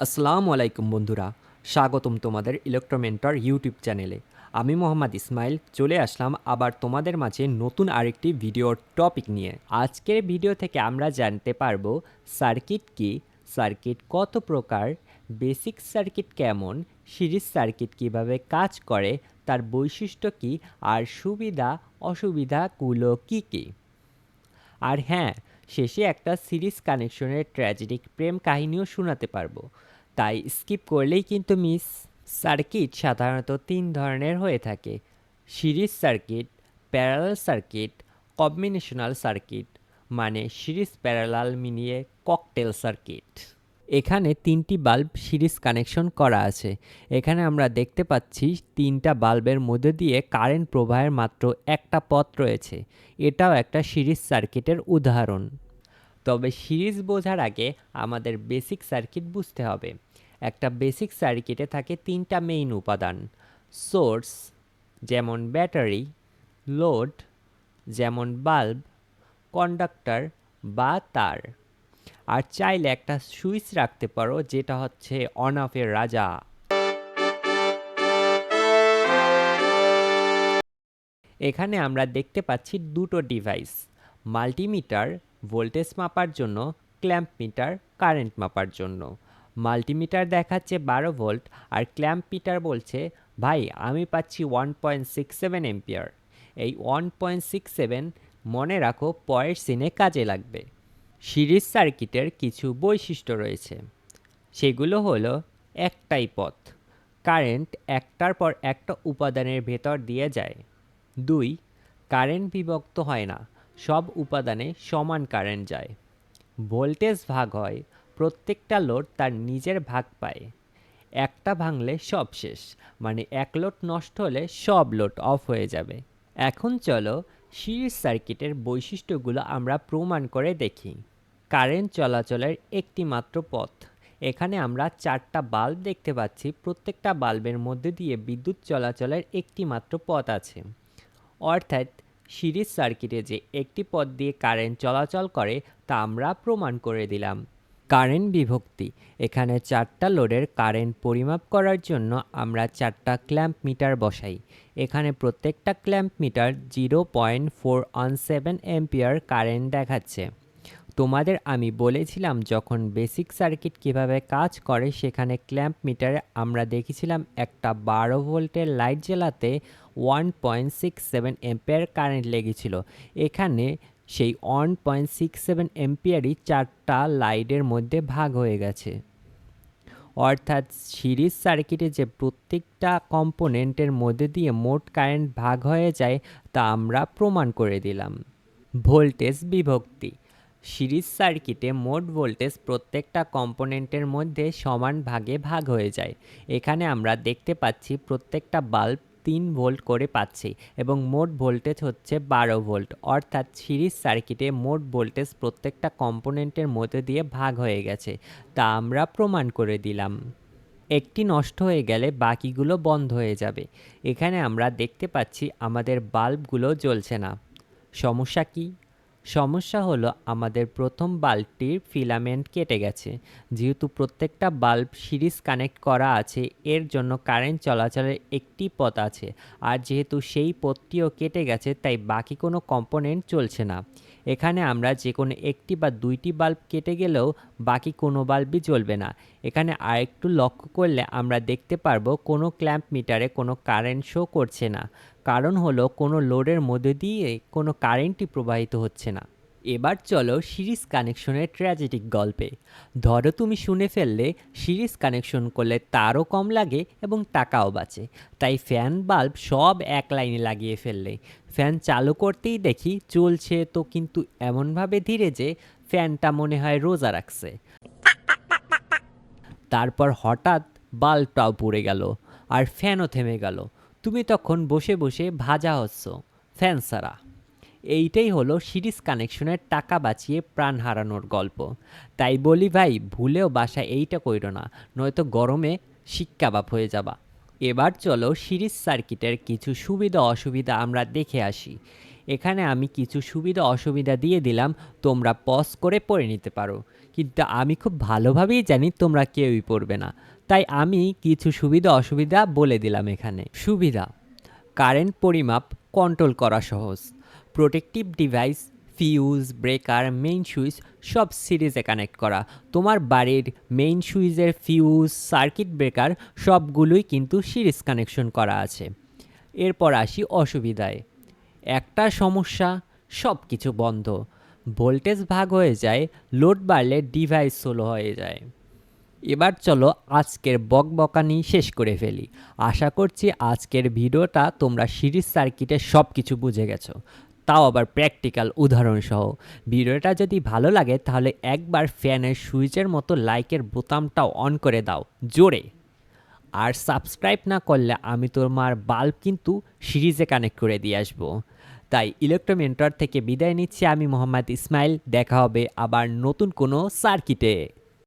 আসসালামু আলাইকুম বন্ধুরা, স্বাগতম তোমাদের ইলেকট্রোমেন্টর ইউটিউব চ্যানেলে। আমি মোহাম্মদ ইসমাইল চলে আসলাম আবার তোমাদের মাঝে নতুন আরেকটি ভিডিওর টপিক নিয়ে। আজকের ভিডিও থেকে আমরা জানতে পারবো সার্কিট কি, সার্কিট কত প্রকার, বেসিক সার্কিট কেমন, সিরিজ সার্কিট কিভাবে কাজ করে, তার বৈশিষ্ট্য কি, আর সুবিধা অসুবিধাগুলো কি কি। আর হ্যাঁ, শেষে একটা সিরিজ কানেকশনের ট্র্যাজেডিক প্রেম কাহিনীও শোনাতে পারবো, তাই স্কিপ করলেই কিন্তু মিস। সার্কিট সাধারণত তিন ধরনের হয়ে থাকে: series circuit, parallel circuit, combinational circuit, মানে সিরিজ প্যারালাল মিলিয়ে ককটেল সার্কিট। এখানে তিনটি বাল্ব সিরিজ কানেকশন করা আছে। এখানে আমরা দেখতে পাচ্ছি তিনটা বাল্বের মধ্যে দিয়ে কারেন্ট প্রবাহের মাত্র একটা পথ রয়েছে। এটাও একটা সিরিজ সার্কিটের উদাহরণ। তবে সিরিজ বোঝার আগে আমাদের বেসিক সার্কিট বুঝতে হবে। একটা বেসিক সার্কিটে থাকে তিনটা মেইন উপাদান: সোর্স যেমন ব্যাটারি, লোড যেমন বাল্ব, কন্ডাক্টর বা তার। আর চাইলে একটা সুইচ রাখতে পারো, যেটা হচ্ছে অন অফের রাজা। এখানে আমরা দেখতে পাচ্ছি দুটো ডিভাইস: মাল্টিমিটার ভোল্টেজ মাপার জন্য, ক্ল্যাম্প মিটার কারেন্ট মাপার জন্য। মাল্টিমিটার দেখাচ্ছে 12 ভোল্ট, আর ক্ল্যাম্প মিটার বলছে ভাই আমি পাচ্ছি 1.67 এম্পিয়ার। এই 1.67 মনে রাখো পরের সিনে কাজে লাগবে। সিরিজ সার্কিটের কিছু বৈশিষ্ট্য রয়েছে, সেগুলো হলো: একটাই পথ, কারেন্ট একটার পর একটা উপাদানের ভেতর দিয়ে যায়। 2, কারেন্ট বিভক্ত হয় না, সব উপাদানে সমান কারেন্ট যায়। ভোল্টেজ ভাগ হয়, প্রত্যেকটা লোড তার নিজের ভাগ পায়। একটা ভাঙলে সব শেষ, মানে এক লোড নষ্ট হলে সব লোড অফ হয়ে যাবে। এখন চলো সিরিজ সার্কিটের বৈশিষ্ট্যগুলো আমরা প্রমাণ করে দেখি। কারেন্ট চলাচলের একটি মাত্র পথ। এখানে আমরা চারটা বাল্ব দেখতে পাচ্ছি, প্রত্যেকটা বাল্বের মধ্যে দিয়ে বিদ্যুৎ চলাচলের একটি মাত্র পথ আছে। অর্থাৎ সিরিজ সার্কিটে যে একটি পথ দিয়ে কারেন্ট চলাচল করে তা আমরা প্রমাণ করে দিলাম। কারেন্ট বিভক্তি: এখানে চারটা লোডের কারেন্ট পরিমাপ করার জন্য আমরা চারটা ক্ল্যাম্প মিটার বসাই। এখানে প্রত্যেকটা ক্ল্যাম্প মিটার 0.417 এম্পিয়ার কারেন্ট দেখাচ্ছে। তোমাদের আমি বলেছিলাম যখন বেসিক সার্কিট কিভাবে কাজ করে, সেখানে ক্ল্যাম্প মিটারে আমরা দেখেছিলাম একটা 12 ভোল্টের লাইট জ্বালাতে 1.67 এম্পিয়ার কারেন্ট লেগেছিল। এখানে সেই 1.67 এম্পিয়ারই চারটা লাইটের মধ্যে ভাগ হয়ে গেছে। অর্থাৎ সিরিজ সার্কিটে যে প্রত্যেকটা কম্পোনেন্টের মধ্যে দিয়ে মোট কারেন্ট ভাগ হয়ে যায় তা আমরা প্রমাণ করে দিলাম। ভোল্টেজ বিভক্তি: সিরিজ সার্কিটে মোট ভোল্টেজ প্রত্যেকটা কম্পোনেন্টের মধ্যে সমান ভাগে ভাগ হয়ে যায়। এখানে আমরা দেখতে পাচ্ছি প্রত্যেকটা বাল্ব 3 ভোল্ট করে পাচ্ছে এবং মোট ভোল্টেজ হচ্ছে 12 ভোল্ট। অর্থাৎ সিরিজ সার্কিটে মোট ভোল্টেজ প্রত্যেকটা কম্পোনেন্টের মধ্যে দিয়ে ভাগ হয়ে গেছে, তা আমরা প্রমাণ করে দিলাম। একটি নষ্ট হয়ে গেলে বাকিগুলো বন্ধ হয়ে যাবে। এখানে আমরা দেখতে পাচ্ছি আমাদের বাল্বগুলো জ্বলছে না। সমস্যা কি? সমস্যা হলো আমাদের প্রথম বাল্বটির ফিলামেন্ট কেটে গেছে। যেহেতু প্রত্যেকটা বাল্ব সিরিজ কানেক্ট করা আছে, এর জন্য কারেন্ট চলাচলের একটি পথ আছে, আর যেহেতু সেই পথটিও কেটে গেছে তাই বাকি কোনো কম্পোনেন্ট চলছে না। এখানে আমরা যে কোনো একটি বা দুইটি বাল্ব কেটে গেলেও বাকি কোনো বাল্বই জ্বলবে না। এখানে আরেকটু লক্ষ্য করলে আমরা দেখতে পারবো কোনো ক্ল্যাম্প মিটারে কোনো কারেন্ট শো করছে না। কারণ হলো কোনো লোডের মধ্যে দিয়ে কোনো কারেন্টই প্রবাহিত হচ্ছে না। এবার চলো সিরিজ কানেকশনের ট্র্যাজেডিক গল্পে। ধরো তুমি শুনে ফেললে সিরিজ কানেকশন করলে তারও কম লাগে এবং টাকাও বাঁচে, তাই ফ্যান বাল্ব সব এক লাইনে লাগিয়ে ফেললে। ফ্যান চালু করতেই দেখি চলছে তো, কিন্তু এমনভাবে ধীরে যে ফ্যানটা মনে হয় রোজা রাখছে। তারপর হঠাৎ বাল্বটাও পুড়ে গেল আর ফ্যানও থেমে গেল। তুমি তখন বসে বসে ভাজা হচ্ছ, ফ্যান ছাড়া। এইটাই হলো সিরিজ কানেকশনের টাকা বাঁচিয়ে প্রাণ হারানোর গল্প। তাই বলি ভাই, ভুলেও বাসায় এইটা কইরো না, নয়তো গরমে শিক কাবাব হয়ে যাবা। এবার চলো সিরিজ সার্কিটের কিছু সুবিধা অসুবিধা আমরা দেখে আসি। এখানে আমি কিছু সুবিধা অসুবিধা দিয়ে দিলাম, তোমরা পজ করে পড়ে নিতে পারো। কিন্তু আমি খুব ভালোভাবেই জানি তোমরা কেউই পড়বে না, তাই আমি কিছু সুবিধা অসুবিধা বলে দিলাম এখানে। সুবিধা: কারেন্ট পরিমাপ কন্ট্রোল করা সহজ, protective device, fuse, breaker, main switch সব সিরিজে কানেক্ট করা। তোমার বাড়ির মেইন সুইচের ফিউজ, সার্কিট ব্রেকার সবগুলোই কিন্তু সিরিজ কানেকশন করা আছে। এরপর আসি অসুবিধায়। একটা সমস্যা, সব কিছু বন্ধ, ভোল্টেজ ভাগ হয়ে যায়, লোড বাড়লে ডিভাইস স্লো হয়ে যায়। এবার চলো আজকের বকবকানি শেষ করে ফেলি। আশা করছি আজকের ভিডিওটা তোমরা সিরিজ সার্কিটের সব কিছু বুঝে গেছো, তাও আবার প্র্যাকটিক্যাল উদাহরণ সহ। ভিডিওটা যদি ভালো লাগে তাহলে একবার ফ্যানের সুইচের মতো লাইকের বোতামটাও অন করে দাও জোরে। আর সাবস্ক্রাইব না করলে আমি তোমার বাল্ব কিন্তু সিরিজে কানেক্ট করে দিয়ে আসবো। তাই ইলেকট্রোমেন্টর থেকে বিদায় নিচ্ছি আমি মোহাম্মদ ইসমাইল। দেখা হবে আবার নতুন কোনো সার্কিটে।